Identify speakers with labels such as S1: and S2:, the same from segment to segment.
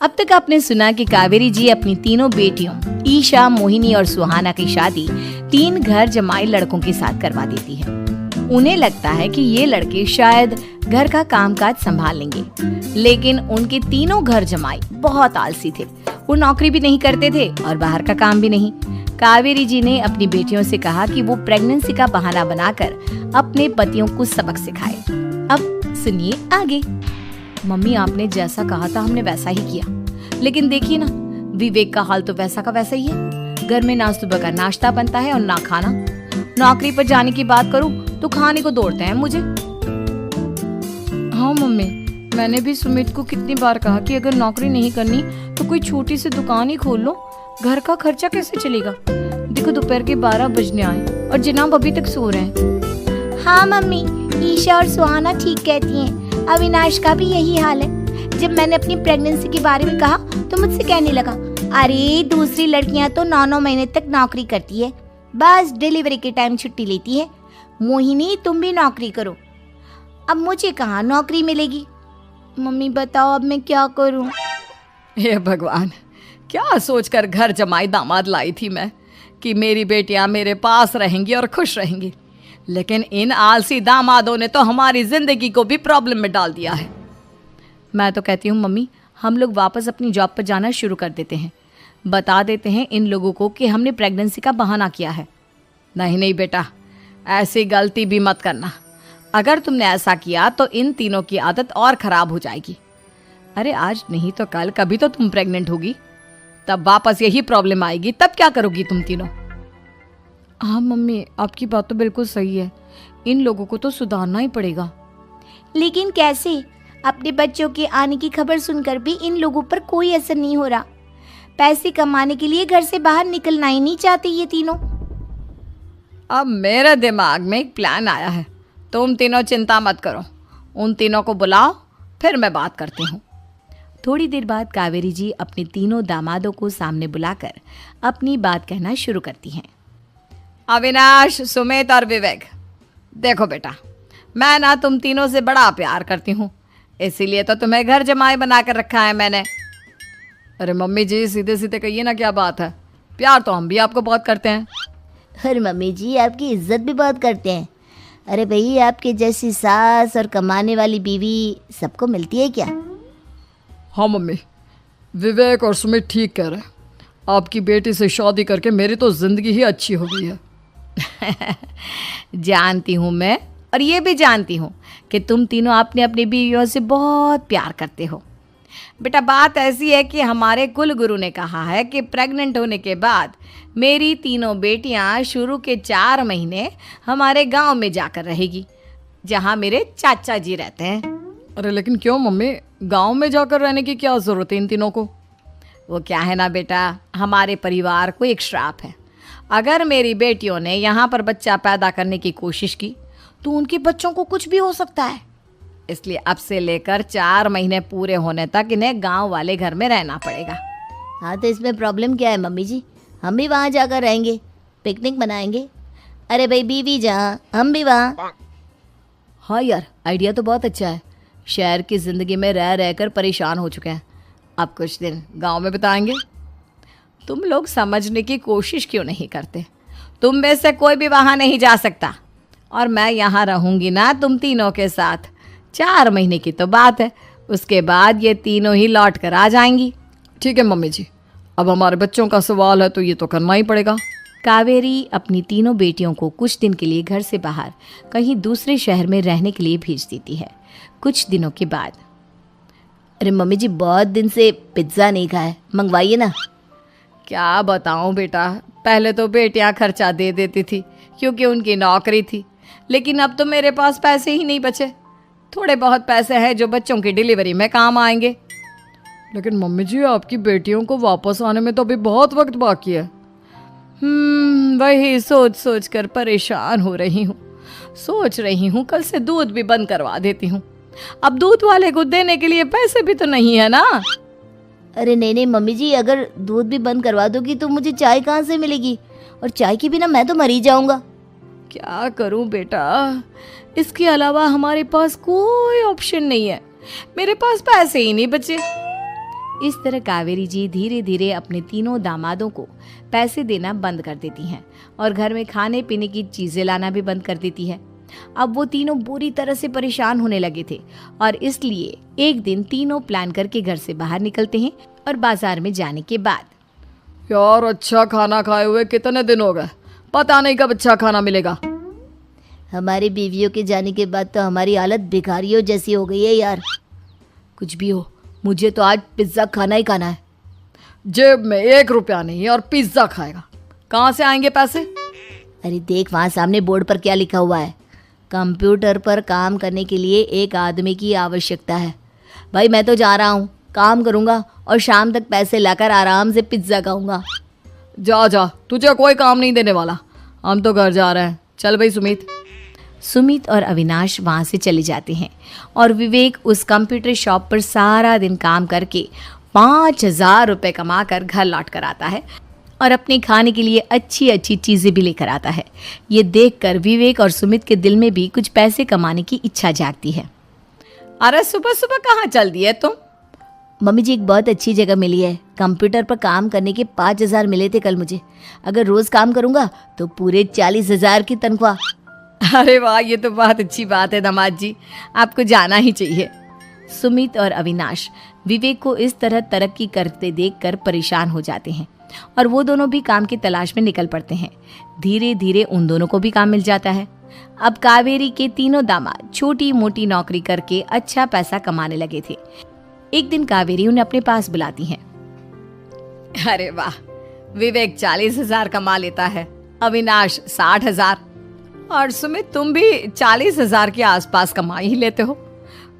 S1: अब तक आपने सुना कि कावेरी जी अपनी तीनों बेटियों ईशा, मोहिनी और सुहाना की शादी 3 घर जमाई लड़कों के साथ करवा देती है। उन्हें लगता है कि ये लड़के शायद घर का कामकाज संभाल लेंगे, लेकिन उनके तीनों घर जमाई बहुत आलसी थे। वो नौकरी भी नहीं करते थे और बाहर का काम भी नहीं। कावेरी जी ने अपनी बेटियों से कहा कि वो प्रेगनेंसी का बहाना बनाकर अपने पतियों को सबक सिखाए। अब सुनिए आगे। मम्मी, आपने जैसा कहा था हमने वैसा ही किया, लेकिन देखिए ना, विवेक का हाल तो वैसा का वैसा ही है। घर में ना सुबह का नाश्ता बनता है और ना खाना। नौकरी पर जाने की बात करूं तो खाने को दौड़ते हैं मुझे। हाँ मम्मी, मैंने भी सुमित को कितनी बार कहा कि अगर नौकरी नहीं करनी तो कोई छोटी सी दुकान ही खोल लो, घर का खर्चा कैसे चलेगा। देखो दोपहर के 12 बजने आए और जनाब अभी तक सो रहे हैं।
S2: हाँ मम्मी, ईशा और सुहाना ठीक कहती हैं। अविनाश का भी यही हाल है। जब मैंने अपनी प्रेगनेंसी के बारे में कहा तो मुझसे कहने लगा, अरे दूसरी लड़कियां तो 9-9 महीने तक नौकरी करती है, बस डिलीवरी के टाइम छुट्टी लेती है। मोहिनी, तुम भी नौकरी करो। अब मुझे कहाँ नौकरी मिलेगी। मम्मी बताओ अब मैं क्या करूँ।
S1: हे भगवान, क्या सोचकर घर जमाई दामाद लाई थी मैं कि मेरी बेटियां मेरे पास रहेंगी और खुश रहेंगी, लेकिन इन आलसी दामादों ने तो हमारी जिंदगी को भी प्रॉब्लम में डाल दिया है। मैं तो कहती हूँ मम्मी, हम लोग वापस अपनी जॉब पर जाना शुरू कर देते हैं। बता देते हैं इन लोगों को कि हमने प्रेगनेंसी का बहाना किया है। नहीं नहीं बेटा, ऐसी गलती भी मत करना। अगर तुमने ऐसा किया तो इन तीनों की आदत और ख़राब हो जाएगी। अरे आज नहीं तो कल कभी तो तुम प्रेग्नेंट होगी, तब वापस यही प्रॉब्लम आएगी। तब क्या करोगी तुम तीनों। हाँ मम्मी, आपकी बात तो बिल्कुल सही है। इन लोगों को तो सुधारना ही पड़ेगा।
S2: लेकिन कैसे? अपने बच्चों के आने की खबर सुनकर भी इन लोगों पर कोई असर नहीं हो रहा। पैसे कमाने के लिए घर से बाहर निकलना ही नहीं चाहते ये तीनों।
S1: अब मेरे दिमाग में एक प्लान आया है। तुम तीनों चिंता मत करो, उन तीनों को बुलाओ, फिर मैं बात करती हूँ। थोड़ी देर बाद कावेरी जी अपने तीनों दामादों को सामने बुलाकर अपनी बात कहना शुरू करती हैं। अविनाश, सुमित और विवेक, देखो बेटा, मैं ना तुम तीनों से बड़ा प्यार करती हूँ, इसीलिए तो तुम्हें घर जमाई बना कर रखा है मैंने। अरे मम्मी जी, सीधे सीधे कहिए ना, क्या बात है। प्यार तो हम भी आपको बहुत करते हैं।
S2: अरे मम्मी जी, आपकी इज्जत भी बहुत करते हैं। अरे भाई, आपके जैसी सास और कमाने वाली बीवी सबको मिलती है क्या?
S1: हाँ मम्मी, विवेक और सुमित ठीक कह रहे हैं। आपकी बेटी से शादी करके मेरी तो ज़िंदगी ही अच्छी हो गई है। जानती हूँ मैं, और ये भी जानती हूँ कि तुम तीनों अपने अपनी बीवियों से बहुत प्यार करते हो। बेटा, बात ऐसी है कि हमारे कुल गुरु ने कहा है कि प्रेग्नेंट होने के बाद मेरी तीनों बेटियां शुरू के 4 महीने हमारे गांव में जाकर रहेगी, जहां मेरे चाचा जी रहते हैं। अरे लेकिन क्यों मम्मी, गांव में जाकर रहने की क्या ज़रूरत है इन तीनों को। वो क्या है ना बेटा, हमारे परिवार को एक श्राप है। अगर मेरी बेटियों ने यहाँ पर बच्चा पैदा करने की कोशिश की तो उनके बच्चों को कुछ भी हो सकता है। इसलिए अब से लेकर 4 महीने पूरे होने तक इन्हें गांव वाले घर में रहना पड़ेगा।
S2: हाँ तो इसमें प्रॉब्लम क्या है मम्मी जी, हम भी वहाँ जाकर रहेंगे, पिकनिक मनाएंगे। अरे भाई, बीवी जहाँ हम भी वहाँ।
S1: हाँ यार, आइडिया तो बहुत अच्छा है। शहर की ज़िंदगी में रह रहकर परेशान हो चुके हैं, अब कुछ दिन गांव में बिताएंगे। तुम लोग समझने की कोशिश क्यों नहीं करते। तुम में से कोई भी वहाँ नहीं जा सकता, और मैं यहाँ रहूँगी ना तुम तीनों के साथ। 4 महीने की तो बात है, उसके बाद ये तीनों ही लौट कर आ जाएंगी। ठीक है मम्मी जी, अब हमारे बच्चों का सवाल है तो ये तो करना ही पड़ेगा। कावेरी अपनी तीनों बेटियों को कुछ दिन के लिए घर से बाहर कहीं दूसरे शहर में रहने के लिए भेज देती है। कुछ दिनों के बाद,
S2: अरे मम्मी जी, बहुत दिन से पिज्ज़ा नहीं खाया, मंगवाइए ना।
S1: क्या बताऊं बेटा, पहले तो बेटियां खर्चा दे देती थी क्योंकि उनकी नौकरी थी, लेकिन अब तो मेरे पास पैसे ही नहीं बचे। थोड़े बहुत पैसे हैं जो बच्चों की डिलीवरी में काम आएंगे। लेकिन मम्मी जी, आपकी बेटियों को वापस आने में तो अभी बहुत वक्त बाकी है। वही सोच सोच कर परेशान हो रही हूँ। सोच रही हूँ कल से दूध भी बंद करवा देती हूँ। अब दूध वाले को देने के लिए पैसे भी तो नहीं है ना।
S2: अरे नहीं नहीं मम्मी जी, अगर दूध भी बंद करवा दोगी तो मुझे चाय कहाँ से मिलेगी, और चाय के बिना मैं तो मर ही जाऊंगा।
S1: क्या करूं बेटा, इसके अलावा हमारे पास कोई ऑप्शन नहीं है। मेरे पास पैसे ही नहीं बचे।
S2: इस तरह कावेरी जी धीरे धीरे अपने तीनों दामादों को पैसे देना बंद कर देती हैं और घर में खाने पीने की चीजें लाना भी बंद कर देती है। अब वो तीनों बुरी तरह से परेशान होने लगे थे और इसलिए एक दिन तीनों प्लान करके घर से बाहर निकलते हैं और बाजार में जाने के बाद
S1: यार अच्छा खाना खाए हुए कितने दिन हो गए, पता नहीं कब अच्छा खाना मिलेगा।
S2: हमारी बीवियों के जाने के बाद तो हमारी हालत भिखारियों जैसी हो गई है यार। कुछ भी हो, मुझे तो आज पिज्ज़ा खाना ही खाना है।
S1: जेब में 1 रुपया नहीं और पिज्ज़ा खाएगा, कहाँ से आएंगे पैसे?
S2: अरे देख वहाँ सामने बोर्ड पर क्या लिखा हुआ है, कंप्यूटर पर काम करने के लिए एक आदमी की आवश्यकता है। भाई मैं तो जा रहा हूँ, काम करूँगा और शाम तक पैसे लाकर आराम से पिज्ज़ा खाऊंगा।
S1: जा जा, तुझे कोई काम नहीं देने वाला, हम तो घर जा रहे हैं। चल भाई सुमित।
S2: सुमित और अविनाश वहाँ से चले जाते हैं और विवेक उस कंप्यूटर शॉप पर सारा दिन काम करके 5,000 रुपये कमा कर घर लौट कर आता है और अपने खाने के लिए अच्छी अच्छी चीज़ें भी लेकर आता है। ये देखकर विवेक और सुमित के दिल में भी कुछ पैसे कमाने की इच्छा जागती है।
S1: अरे सुबह सुबह कहाँ चल दिए तुम?
S2: मम्मी जी एक बहुत अच्छी जगह मिली है, कंप्यूटर पर काम करने के 5,000 मिले थे कल मुझे। अगर रोज़ काम करूँगा तो पूरे 40,000 की तनख्वाह।
S1: अरे वाह, ये तो बहुत अच्छी बात है दामाद जी, आपको जाना ही चाहिए।
S2: सुमित और अविनाश विवेक को इस तरह तरक्की करते देखकर परेशान हो जाते हैं और वो दोनों भी काम की तलाश में निकल पड़ते हैं। धीरे धीरे उन दोनों को भी काम मिल जाता है। अब कावेरी के तीनों दामाद छोटी मोटी नौकरी करके अच्छा पैसा कमाने लगे थे। एक दिन कावेरी उन्हें अपने पास बुलाती है।
S1: अरे वाह, विवेक 40,000 कमा लेता है, अविनाश 60,000 और सुमित तुम भी 40,000 के आसपास कमा ही लेते हो।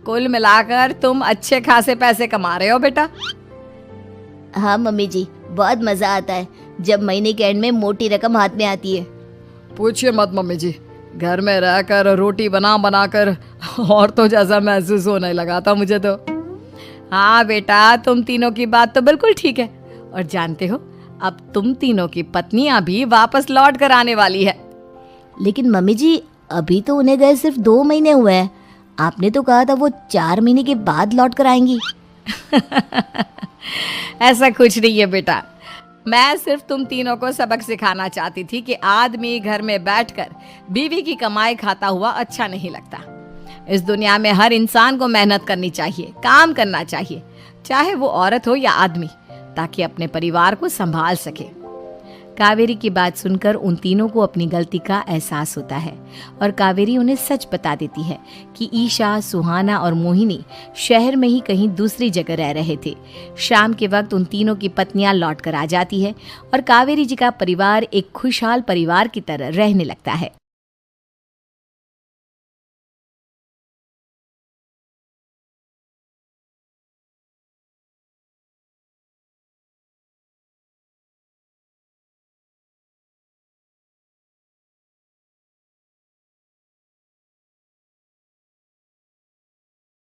S1: कुल मिलाकर तुम अच्छे खासे पैसे कमा रहे हो बेटा।
S2: हाँ मम्मी जी, बहुत मजा आता है जब महीने के एंड में मोटी रकम हाथ में आती है।
S1: पूछिए मत मम्मी जी, घर में रहकर रोटी बना बनाकर और तो जैसा महसूस होने लगा था मुझे तो। हाँ बेटा, तुम तीनों की बात तो बिल्कुल ठीक है और जानते हो अब तुम तीनों की पत्नियां भी वापस लौट कर आने वाली है।
S2: लेकिन मम्मी जी अभी तो उन्हें गए सिर्फ 2 महीने हुए हैं, आपने तो कहा था वो 4 महीने के बाद लौट कर आएंगी।
S1: ऐसा कुछ नहीं है बेटा, मैं सिर्फ तुम तीनों को सबक सिखाना चाहती थी कि आदमी घर में बैठकर बीवी की कमाई खाता हुआ अच्छा नहीं लगता। इस दुनिया में हर इंसान को मेहनत करनी चाहिए, काम करना चाहिए, चाहे वो औरत हो या आदमी, ताकि अपने परिवार को संभाल सके। कावेरी की बात सुनकर उन तीनों को अपनी गलती का एहसास होता है और कावेरी उन्हें सच बता देती है कि ईशा, सुहाना और मोहिनी शहर में ही कहीं दूसरी जगह रह रहे थे। शाम के वक्त उन तीनों की पत्नियां लौट कर आ जाती है और कावेरी जी का परिवार एक खुशहाल परिवार की तरह रहने लगता है।